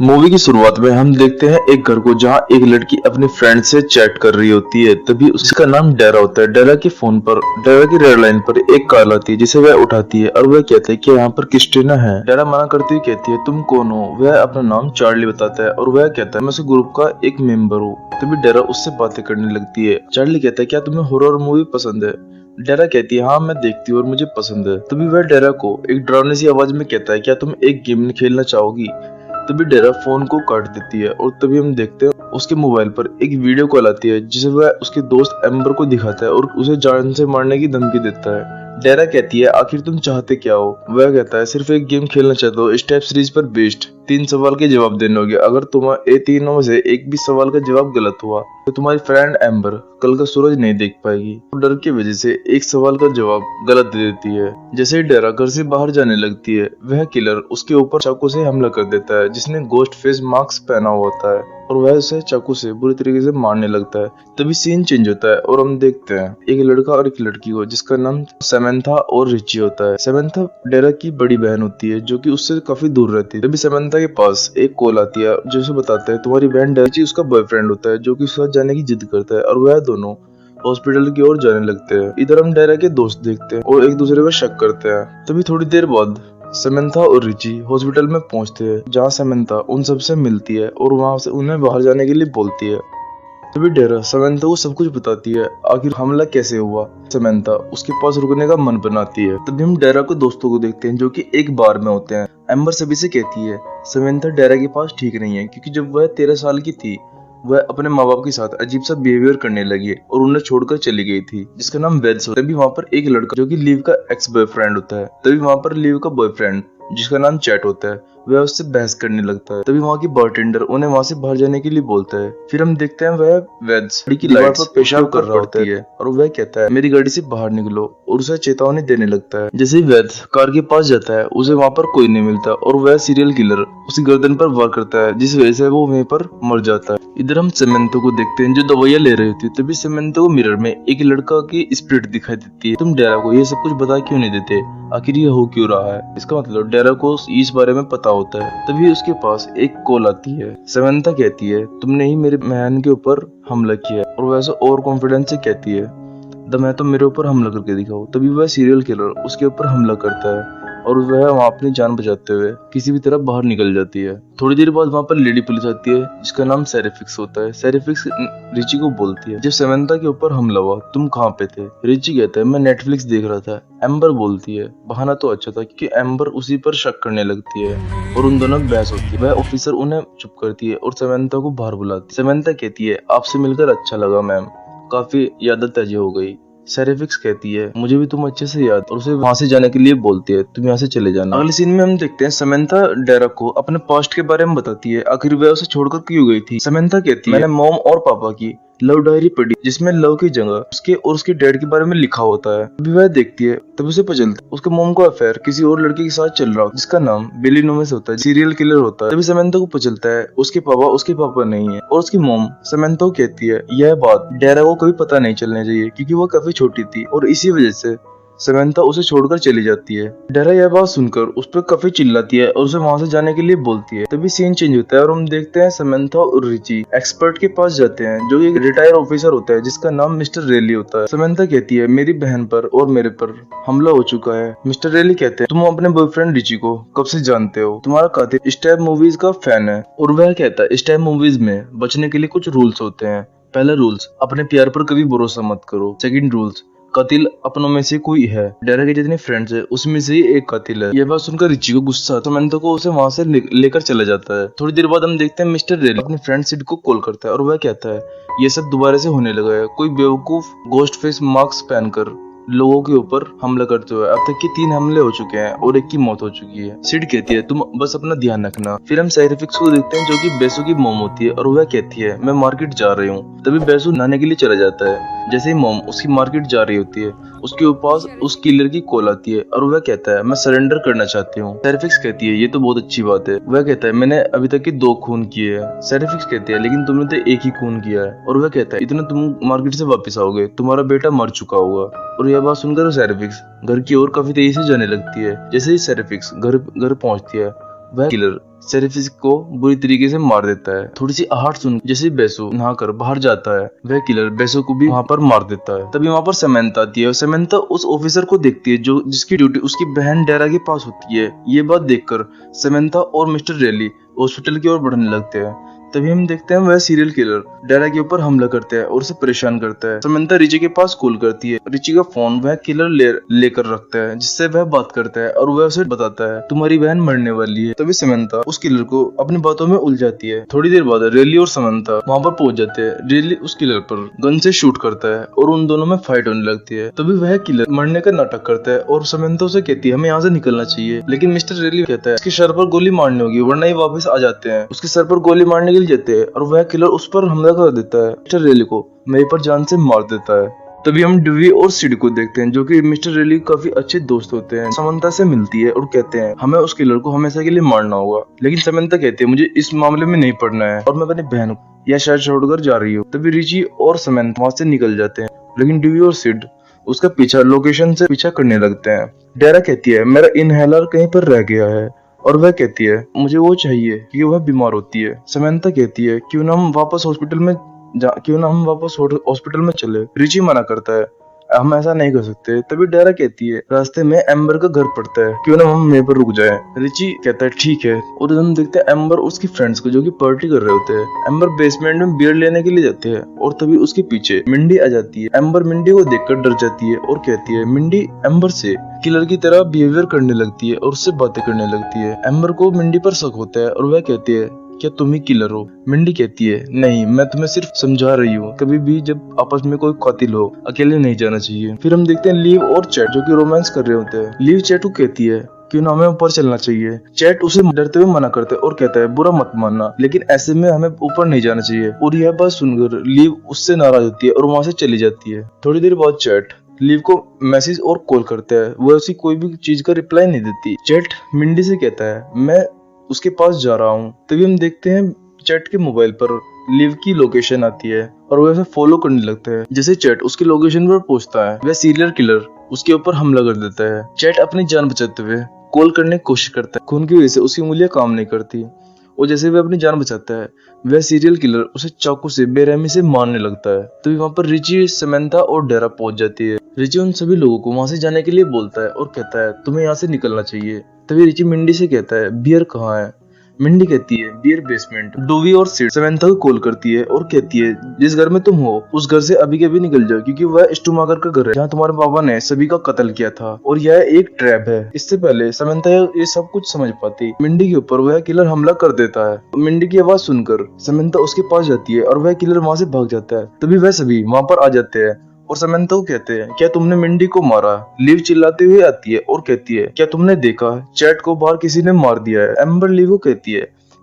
Movie की शुरुआत में हम देखते हैं एक घर को जहां एक लड़की अपनी फ्रेंड से चैट कर रही होती है। तभी उसका नाम डेरा होता है। डेरा के फोन पर डेरा की रेड लाइन पर एक कॉल आती है जिसे वह उठाती है और वह कहता है कि यहाँ पर क्रिस्टीना है। डेरा मना करती हुई कहती है तुम कौन हो। वह अपना नाम चार्ली बताता है और वह कहता है मैं उस ग्रुप का एक मेंबर हूँ। तभी डेरा उससे बातें करने लगती है। चार्ली कहता है क्या तुम्हें हॉरर मूवी पसंद है। डेरा कहती है हाँ मैं देखती हूँ और मुझे पसंद है। तभी वह डेरा को एक डरावनी सी आवाज में कहता है क्या तुम एक गेम खेलना चाहोगी। तभी डेरा फोन को काट देती है और तभी हम देखते हैं उसके मोबाइल पर एक वीडियो कॉल आती है जिसे वह उसके दोस्त एम्बर को दिखाता है और उसे जान से मारने की धमकी देता है। डेरा कहती है आखिर तुम चाहते क्या हो। वह कहता है सिर्फ एक गेम खेलना चाहता हो स्टेप सीरीज पर बेस्ड 3 सवाल के जवाब देने होंगे। अगर तुम्हारे तीनों में से एक भी सवाल का जवाब गलत हुआ तो तुम्हारी फ्रेंड एम्बर कल का सूरज नहीं देख पाएगी। डर की वजह से एक सवाल का जवाब गलत दे देती है। जैसे ही डेरा घर से बाहर जाने लगती है वह किलर उसके ऊपर चाकू से हमला कर देता है जिसने गोस्ट फेस मास्क पहना हुआ होता है और वह उसे चाकू से बुरी तरीके से मारने लगता है। तभी सीन चेंज होता है और हम देखते हैं एक लड़का और एक लड़की को जिसका नाम सैमंथा और रिची होता है। सैमंथा डेरा की बड़ी बहन होती है जो कि उससे काफी दूर रहती है। तभी सैमंथा के पास एक कॉल आती है जो उसे बताता है तुम्हारी बहन रिची उसका बॉयफ्रेंड होता है जो कि उसके साथ जाने की जिद करता है और वह दोनों हॉस्पिटल की ओर जाने लगते हैं। इधर हम डेरा के दोस्त देखते हैं और एक दूसरे पर शक करते हैं। तभी थोड़ी देर बाद सैमंथा और रिची हॉस्पिटल में पहुंचते हैं जहां सैमंथा उन सबसे मिलती है और वहां से उन्हें बाहर जाने के लिए बोलती है। तभी डेरा सैमंथा को सब कुछ बताती है आखिर हमला कैसे हुआ। सैमंथा उसके पास रुकने का मन बनाती है। तभी हम डेरा को दोस्तों को देखते हैं जो कि एक बार में होते हैं। एम्बर सभी से कहती है सैमंथा डेरा के पास ठीक नहीं है क्योंकि जब वह 13 साल की थी वह अपने माँ बाप के साथ अजीब सा बिहेवियर करने लगी और उन्हें छोड़कर चली गई थी जिसका नाम वेद्स होता है। तभी वहाँ पर एक लड़का जो कि लीव का एक्स बॉयफ्रेंड होता है। तभी वहाँ पर लीव का बॉयफ्रेंड जिसका नाम चैट होता है वह उससे बहस करने लगता है। तभी वहाँ की बारटेंडर उन्हें वहाँ से बाहर जाने के लिए बोलता है। फिर हम देखते हैं वह वेद्स गाड़ी की दीवार पर पेशाब कर रहा होता है और वह कहता है मेरी गाड़ी से बाहर निकलो और उसे चेतावनी देने लगता है। जैसे ही वेद्स कार के पास जाता है उसे वहाँ पर कोई नहीं मिलता और वह सीरियल किलर उसकी गर्दन पर वार करता है जिस वजह से वो वहीं पर मर जाता है। इधर हम सैमंथा को देखते हैं जो दवाइयां ले रही होती है। तभी सैमंथा को मिरर में एक लड़का की स्पिरिट दिखाई देती है। तुम डेरा को ये सब कुछ बता क्यों नहीं देते आखिर ये हो क्यों रहा है। इसका मतलब डेरा को इस बारे में पता होता है। तभी उसके पास एक कॉल आती है। सैमंथा कहती है तुमने ही मेरे बहन के ऊपर हमला किया और वैसे ओवर कॉन्फिडेंस से कहती है मैं तो मेरे ऊपर हमला करके दिखाओ। तभी वह सीरियल किलर उसके ऊपर हमला करता है और वह वहाँ अपनी जान बचाते हुए किसी भी तरह बाहर निकल जाती है। थोड़ी देर बाद वहाँ पर लेडी पुलिस आती है जिसका नाम सेरिफिक्स होता है। सेरिफिक्स रिची को बोलती है जब सैमंथा के ऊपर हमला हुआ तुम कहाँ पे थे। रिची कहता है मैं नेटफ्लिक्स देख रहा था। एम्बर बोलती है बहाना तो अच्छा था क्योंकि एम्बर उसी पर शक करने लगती है और उन दोनों बहस होती है। वह ऑफिसर उन्हें चुप करती है और सैमंथा को बाहर बुलाती है। सैमंथा कहती है आपसे मिलकर अच्छा लगा मैम, काफी यादें ताजा हो गई। सेरिफिक्स कहती है मुझे भी तुम अच्छे से याद और उसे वहां से जाने के लिए बोलती है तुम यहाँ से चले जाना। अगले सीन में हम देखते हैं सैमंथा डेरा को अपने पास्ट के बारे में बताती है आखिर वह उसे छोड़कर क्यों गई थी। सैमंथा कहती है मैंने मॉम और पापा की लव डायरी पढ़ी जिसमें लव की जगह उसके और उसके डैड के बारे में लिखा होता है। तभी वह देखती है तब उसे पता चलता है उसके मॉम का अफेयर किसी और लड़के के साथ चल रहा जिसका नाम बिली नोमेस होता है, सीरियल किलर होता है। तभी सैमंथा को पता चलता है उसके पापा नहीं है और उसकी मॉम सैमंथा को कहती है यह बात डेरा को कभी पता नहीं चलनी चाहिए क्योंकि वो काफी छोटी थी और इसी वजह से सैमंथा उसे छोड़कर चली जाती है। डेरा यह बात सुनकर उस पर काफी चिल्लाती है और उसे वहां से जाने के लिए बोलती है। तभी सीन चेंज होता है और हम देखते हैं सैमंथा और रिची एक्सपर्ट के पास जाते हैं जो एक रिटायर ऑफिसर होता है जिसका नाम मिस्टर रेली होता है। सैमंथा कहती है मेरी बहन पर और मेरे पर हमला हो चुका है। मिस्टर रेली कहते हैं तुम अपने बॉयफ्रेंड रिची को कब से जानते हो, तुम्हारा कातिल स्टैब मूवीज का फैन है। और वह कहता है स्टैब मूवीज में बचने के लिए कुछ रूल्स होते हैं। पहला रूल्स अपने प्यार पर कभी भरोसा मत करो। सेकंड रूल्स कातिल अपनों में से कोई है। डेरा के जितने फ्रेंड्स है उसमें से ही एक कातिल है। यह बात सुनकर रिची को गुस्सा आता है। सैमंथा को उसे वहां से लेकर चला जाता है। थोड़ी देर बाद हम देखते हैं मिस्टर रेली अपने फ्रेंड सिड को कॉल करता है और वह कहता है ये सब दोबारा से होने लगा है। कोई बेवकूफ गोस्ट फेस मास्क पहनकर लोगों के ऊपर हमला करते हुए अब तक के 3 हमले हो चुके हैं और एक की मौत हो चुकी है। सिड कहती है तुम बस अपना ध्यान रखना। फिर हम सेरिफिक्स को देखते हैं जो कि बेसू की मॉम होती है और वह कहती है मैं मार्केट जा रही हूँ। तभी बेसू नहाने के लिए चला जाता है। जैसे ही मॉम उसकी मार्केट जा रही होती है उसके पास उस किलर की कॉल आती है और वह कहता है मैं सरेंडर करना चाहती हूँ। सेरिफिक्स कहती है ये तो बहुत अच्छी बात है। वह कहता है मैंने अभी तक के 2 खून किए हैं। सेरिफिक्स कहती है लेकिन तुमने तो एक ही खून किया है। और वह कहता है इतना तुम मार्केट से वापस आओगे तुम्हारा बेटा मर चुका होगा। और यह बात सुनकर सेरिफिक्स घर की ओर काफी तेजी से जाने लगती है। जैसे ही सेरिफिक्स घर पहुंचती है वह किलर सेरेफिस को बुरी तरीके से मार देता है। थोड़ी सी आहट सुन जैसे बेसो नहाकर बाहर जाता है, वह किलर बेसो को भी वहां पर मार देता है। तभी वहां पर समंथा आती है और समंथा उस ऑफिसर को देखती है जो जिसकी ड्यूटी उसकी बहन डेरा के पास होती है। ये बात देखकर समंथा और मिस्टर रेली हॉस्पिटल की ओर बढ़ने लगते हैं। तभी हम देखते हैं वह सीरियल किलर डेरा के ऊपर हमला करता है और उसे परेशान करता है। समंथा रिची के पास कॉल करती है। रिची का फोन वह किलर लेकर रखता है, जिससे वह बात करता है और वह उसे बताता है तुम्हारी बहन मरने वाली है। तभी समंथा उस किलर को अपनी बातों में उलझाती है। थोड़ी देर बाद रेली और समंथा वहाँ पर पहुंच जाते हैं। रेली उस किलर पर गन से शूट करता है और उन दोनों में फाइट होने लगती है। तभी वह किलर मरने का नाटक करता है और समंथा उसे कहती है हमें यहाँ से निकलना चाहिए, लेकिन मिस्टर रेली कहता है इसके सर पर गोली मारनी होगी वरना ये वापस आ जाते हैं। उसके सर पर गोली मारने के लिए जाते हैं और वह किलर उस पर हमला कर देता है। मिस्टर रेली को मेरे पर जान से मार देता है। तभी हम ड्यूवी और सिड को देखते हैं जो कि मिस्टर रेली काफी अच्छे दोस्त होते हैं। समंथा से मिलती है और कहते हैं हमें उस किलर को हमेशा के लिए मारना होगा, लेकिन समंथा कहती है मुझे इस मामले में नहीं पड़ना है और मैं अपनी बहन को यह शहर छोड़कर जा रही हूँ। तभी रिची और समंथा वहां से निकल जाते हैं, लेकिन ड्यूवी और सिड उसका पीछा लोकेशन से पीछा करने लगते हैं। डेरा कहती है मेरा इनहेलर कहीं पर रह गया है और वह कहती है मुझे वो चाहिए क्योंकि वह बीमार होती है। समंथा कहती है क्यों ना हम वापस हॉस्पिटल में चले। रिची मना करता है हम ऐसा नहीं कर सकते। तभी डेरा कहती है रास्ते में एम्बर का घर पड़ता है, क्यों ना हम वहीं पर रुक जाएं। रिची कहता है ठीक है। और हम देखते हैं एम्बर उसकी फ्रेंड्स को जो कि पार्टी कर रहे होते हैं। एम्बर बेसमेंट में बियर लेने के लिए जाते हैं और तभी उसके पीछे मिंडी आ जाती है। एम्बर मिंडी को देखकर डर जाती है और कहती है मिंडी एम्बर से किलर की तरह बिहेवियर करने लगती है और उससे बातें करने लगती है। एम्बर को मिंडी पर शक होता है और वह कहती है क्या तुम ही किलर हो। मिंडी कहती है नहीं, मैं तुम्हें सिर्फ समझा रही हूँ, कभी भी जब आपस में कोई कातिल हो अकेले नहीं जाना चाहिए। फिर हम देखते हैं लीव और चैट जो कि रोमांस कर रहे होते हैं। लीव चैट को कहती है क्यों ना हमें ऊपर चलना चाहिए। चैट उसे डरते हुए मना करते और कहता है बुरा मत मानना, लेकिन ऐसे में हमें ऊपर नहीं जाना चाहिए। और यह बात सुनकर लीव उससे नाराज होती है और वहां से चली जाती है। थोड़ी देर बाद चैट लीव को मैसेज और कॉल करता है, वह उसी कोई भी चीज का रिप्लाई नहीं देती। चैट मिंडी से कहता है मैं उसके पास जा रहा हूँ। तभी हम देखते हैं चैट के मोबाइल पर लिव की लोकेशन आती है और वह उसे फॉलो करने लगता है। जैसे चैट उसकी लोकेशन पर पहुंचता है, वह सीरियल किलर उसके ऊपर हमला कर देता है। चैट अपनी जान बचाते हुए कॉल करने की कोशिश करता है। खून की वजह से उसकी उंगलियां काम नहीं करती और जैसे वह अपनी जान बचाता है, वह सीरियल किलर उसे चाकू से बेरहमी से मारने लगता है। तभी वहां पर रिची, समंथा और डेरा पहुंच जाती है। रिची उन सभी लोगों को वहां से जाने के लिए बोलता है और कहता है तुम्हें यहाँ से निकलना चाहिए। तभी रिची मिंडी से कहता है बियर कहाँ है। मिंडी कहती है बियर बेसमेंट। डूवी और सिड समंथा को कॉल करती है और कहती है जिस घर में तुम हो उस घर से अभी के अभी निकल जाओ, क्योंकि वह स्टूमाकर का घर है जहाँ तुम्हारे पापा ने सभी का कत्ल किया था और यह एक ट्रैप है। इससे पहले समंथा ये सब कुछ समझ पाती, मिंडी के ऊपर वह किलर हमला कर देता है। मिंडी की आवाज सुनकर समंथा उसके पास जाती है और वह किलर वहां से भाग जाता है। तभी वह सभी वहां पर आ जाते हैं और समंथा को कहते हैं क्या तुमने मिंडी को मारा। लिव चिल्लाते हुए आती है और कहती है क्या तुमने देखा चैट को बाहर किसी ने मार दिया है। एम्बर लिव को कहती है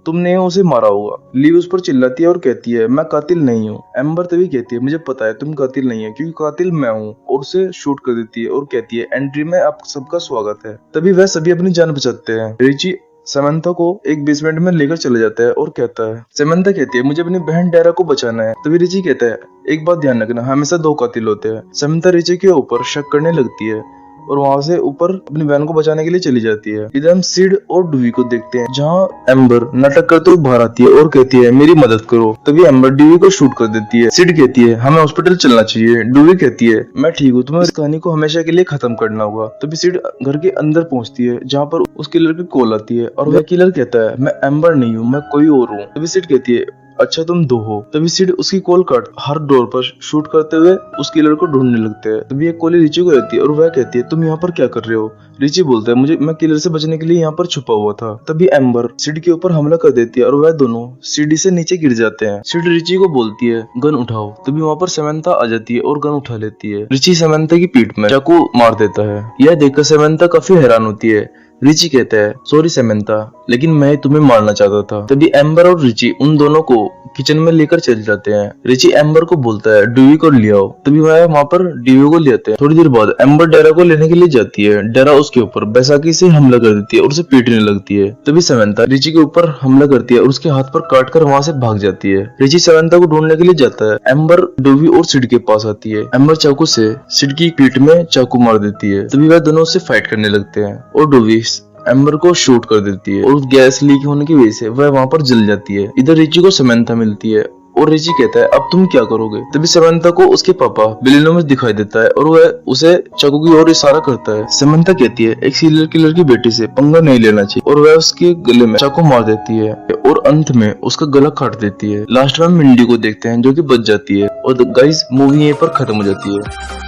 तुमने उसे मारा होगा। लिव उस पर चिल्लाती है और कहती है मैं कातिल नहीं हूँ। एम्बर तभी कहती है मुझे पता है तुम कातिल नहीं है, क्योंकि कातिल मैं हूँ, और उसे शूट कर देती है और कहती है एंट्री में आप सबका स्वागत है। तभी वह सभी अपनी जान बचाते हैं। रिची समंथा को एक बेसमेंट में लेकर चले जाता है और कहता है समंथा कहती है मुझे अपनी बहन डेरा को बचाना है। तभी रिची कहता है एक बात ध्यान रखना, हमेशा दो कातिल होते हैं। समंथा रिची के ऊपर शक करने लगती है और वहां से ऊपर अपनी बहन को बचाने के लिए चली जाती है। इधर हम सिड और डूवी को देखते हैं जहाँ एम्बर नाटक करते हुए बाहर आती है और कहती है मेरी मदद करो। तभी एम्बर डूवी को शूट कर देती है। सिड कहती है हमें हॉस्पिटल चलना चाहिए। डूवी कहती है मैं ठीक हूँ, तुम्हें इस कहानी को हमेशा के लिए खत्म करना होगा। तभी सिड घर के अंदर पहुंचती है जहाँ पर उस किलर की कॉल आती है और वह किलर कहता है मैं एम्बर नहीं हूँ, मैं कोई और हूँ। तभी सिड कहती है अच्छा तुम दो हो। तभी सिड उसकी कॉल काट हर डोर पर शूट करते हुए उस किलर को ढूंढने लगते हैं। तभी एक कॉल रिची को रहती है और वह कहती है तुम यहाँ पर क्या कर रहे हो। रिची बोलता है मैं किलर से बचने के लिए यहाँ पर छुपा हुआ था। तभी एम्बर सिड के ऊपर हमला कर देती है और वह दोनों सीढ़ी से नीचे गिर जाते हैं। सिड रिची को बोलती है गन उठाओ। तभी वहाँ पर समंथा आ जाती है और गन उठा लेती है। रिची समंथा की पीठ में चाकू मार देता है। यह देखकर समंथा काफी हैरान होती है। रिची कहता है सॉरी समंथा, लेकिन मैं तुम्हें मारना चाहता था। तभी एम्बर और रिची उन दोनों को किचन में लेकर चले जाते हैं। रिची एम्बर को बोलता है ड्यूवी को ले आओ। तभी वह वहाँ पर ड्यूवी को ले आते हैं। थोड़ी देर बाद एम्बर डेरा को लेने के लिए जाती है। डेरा उसके ऊपर बैसाखी से हमला कर देती है और उसे पीटने लगती है। तभी समंथा रिची के ऊपर हमला करती है और उसके हाथ पर काट कर वहाँ से भाग जाती है। रिची समंथा को ढूंढने के लिए जाता है। एम्बर डूवी और सिड के पास आती है। एम्बर चाकू से सिड की पीठ में चाकू मार देती है। तभी वह दोनों से फाइट करने लगते हैं और डूवी एम्बर को शूट कर देती है और उस गैस लीक होने की वजह से वह वहां पर जल जाती है। इधर रिची को समंथा मिलती है और रिची कहता है अब तुम क्या करोगे। तभी समंथा को उसके पापा बिली लूमिस दिखाई देता है और वह उसे चाकू की ओर इशारा करता है। समंथा कहती है एक सीरियल किलर की बेटी से पंगा नहीं लेना चाहिए और वह उसके गले में चाकू मार देती है और अंत में उसका गला काट देती है। लास्ट में मिंडी को देखते हैं जो कि बच जाती है और गाइस मूवी यहीं पर खत्म हो जाती है।